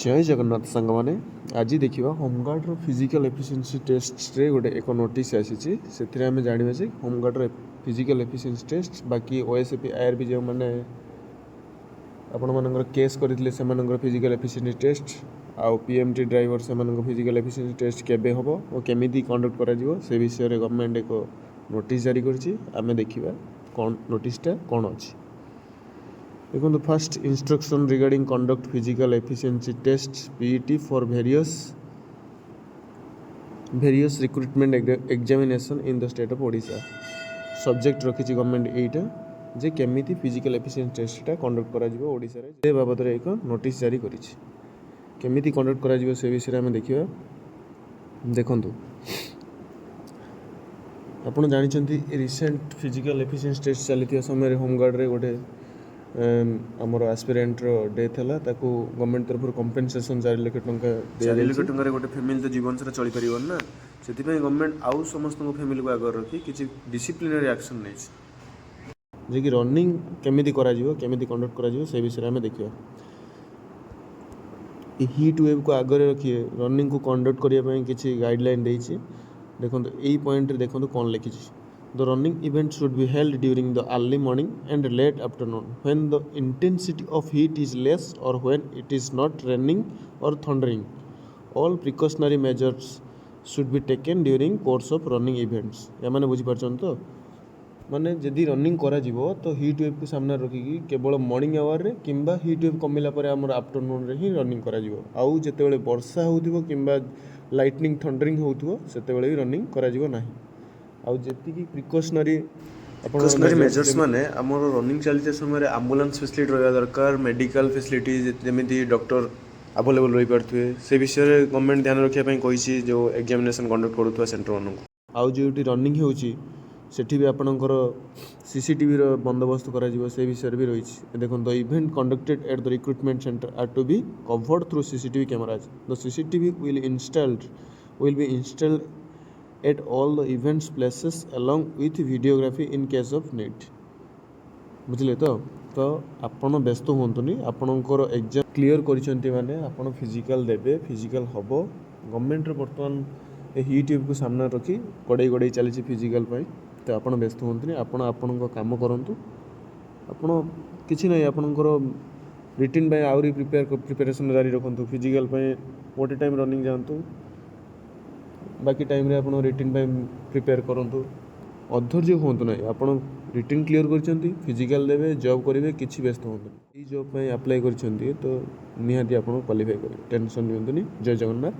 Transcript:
जय जगन्नाथ सांग मैंने आज देखा होमगार्ड फिजिकल एफिशिएंसी टेस्ट रे गोटे एक नोटिस आसी से आम जाना जे होमगार्ड फिजिकल एफिशिएंसी टेस्ट बाकी ओएसएपी आईआरबी जो मैंने आपण मानकर केस करते से फिजिकल एफिशिएंसी टेस्ट आउ पीएमटी ड्राइवर से फिजिकल एफिशिएंसी टेस्ट केबे हम और केमी कंडक्ट कर विषय में गवर्नमेंट एक नोटिस जारी कर देखा कौन नोटिसटा कौन अच्छी देखो first instruction regarding conduct physical efficiency test PET for various recruitment examination in the state of Odisha subject रखी गवर्नमेंट एटा जे केमिति फिजिकल एफिशिएंसी टेस्टा कंडक्ट करा जिवो ओडिशा रे से बाबद एक नोटिस जारी करिछि केमिति कंडक्ट करा जिवो से विषय में देखिबा देखंतु आपण जानिछंती रिसेंट फिजिकल एफिशिएंसी टेस्ट चलथिया समय होमगार्ड रे गोटे आमर एस्पिरेंट डेथ है गवर्नमेंट तरफ कंपेनसेशन 4 लाख टंका गोटे फैमिली तो जीवन से चली पार ना से गवर्नमेंट आउ समस्त फैमिली को आगे रखी किसी डिसिप्लिनरी एक्शन नहीं जे कि रनिंग केमिति कंडक्ट करा से विषय में देखिए हीट वेव को आगे रखिए रनिंग को कंडक्ट करने किसी गाइडलाइन देखो यही पॉइंट देखो कौन लिखी The running event should be held during the early morning and late afternoon when the intensity of heat is less or when it is not raining or thundering. All precautionary measures should be taken during course of running events. या माने बुझी पारछन तो माने जदि running करा जीवो तो heat wave को सामने रखिकी केवल मॉर्निंग आवर रे किंबा हीट वेव कमिला परे हमर आफ्टरनून रे ही रनिंग करा जीवो आउ जते बेले वर्षा होउथिबो किंबा लाइटनिंग थंडरिंग होउथिबो सेते बेले भी रनिंग करा जीवो नाही आउ जेति की प्रिकॉशनरी मेजर्स माने हमर रनिंग चलते समय एम्बुलेंस फैसिलिटी रहबा दरकार मेडिकल फैसिलिटी जेमिति डॉक्टर अवेलेबल रही पारथुए से विषय गवर्नमेंट ध्यान रखिया पई कहिछि जो एग्जामिनेशन कंडक्ट करूथुआ सेंटर वन आउ जोटी रनिंग होउछि सेठी भी आपनकर सीसीटीवी रो बंदोबस्त करा जिवो से विषय भी रही देखो the event conducted at the recruitment centre are to be covered through CCTV cameras the CCTV will be installed at all the events places along with videography in case of need बुझले तो आपण व्यस्त होंतुनी आपणकर exam clear करिसेंती माने आपण physical देबे physical हबो government रे वर्तमान हीट वेव को सामने रखी कड़े चली फिजिकल पई तो आपण व्यस्त होंतुनी आपण आपणको काम करंतु आपण किछि नै आपणकर रिटन बाय आउरी प्रिपरेशन जारी रखंतु फिजिकल पई गोटे टाइम रनिंग जानतु बाकी टाइम रे आपण रिटन बाय प्रिपेयर करंतु अधैर्य होंतु नै आपण रिटन क्लियर करछंती फिजिकल देबे जॉब करिवे किछि व्यस्त होंतु ई जॉब पई अप्लाई करछंती तो निहाती आपण क्वालिफाई करिवे टेंशन नियंतुनी जय जगन्नाथ।